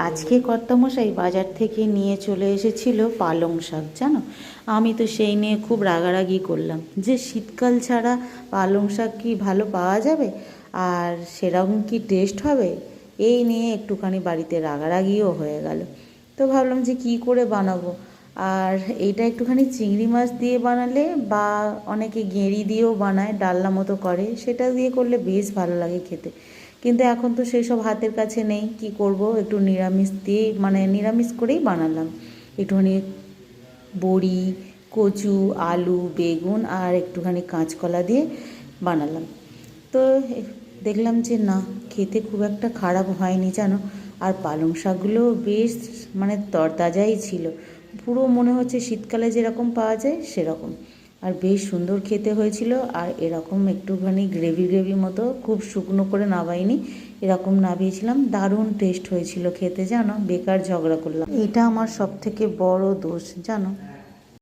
আজকে কর্তামশাই বাজার থেকে নিয়ে চলে এসেছিল পালং শাক, জানো। আমি তো সেই নিয়ে খুব রাগারাগি করলাম যে শীতকাল ছাড়া পালং শাক কি ভালো পাওয়া যাবে, আর সেরকম কি টেস্ট হবে। এই নিয়ে একটুখানি বাড়িতে রাগারাগিও হয়ে গেল। তো ভাবলাম যে কি করে বানাবো। আর এইটা একটুখানি চিংড়ি মাছ দিয়ে বানালে, বা অনেকে গেঁড়ি দিয়েও বানায়, ডালনা মতো করে, সেটা দিয়ে করলে বেশ ভালো লাগে খেতে। কিন্তু এখন তো সেই সব হাতের কাছে নেই, কি করব, একটু নিরামিষ দিয়ে, মানে নিরামিষ করেই বানালাম। একটুখানি বড়ি, কচু, আলু, বেগুন আর একটুখানি কাঁচকলা দিয়ে বানালাম। তো দেখলাম যে না, খেতে খুব একটা খারাপ হয়নি, জানো। আর পালং শাকগুলো বেশ, মানে তরতাজাই ছিল, পুরো মনে হচ্ছে শীতকালে যেরকম পাওয়া যায় সেরকম। আর বেশ সুন্দর খেতে হয়েছিল। আর এরকম একটুখানি গ্রেভি গ্রেভি মতো, খুব শুকনো করে নাবাইনি, এরকম নাবিয়েছিলাম, দারুণ টেস্ট হয়েছিল খেতে, জানো। বেকার ঝগড়া করলাম, এটা আমার সব থেকে বড় দোষ, জানো।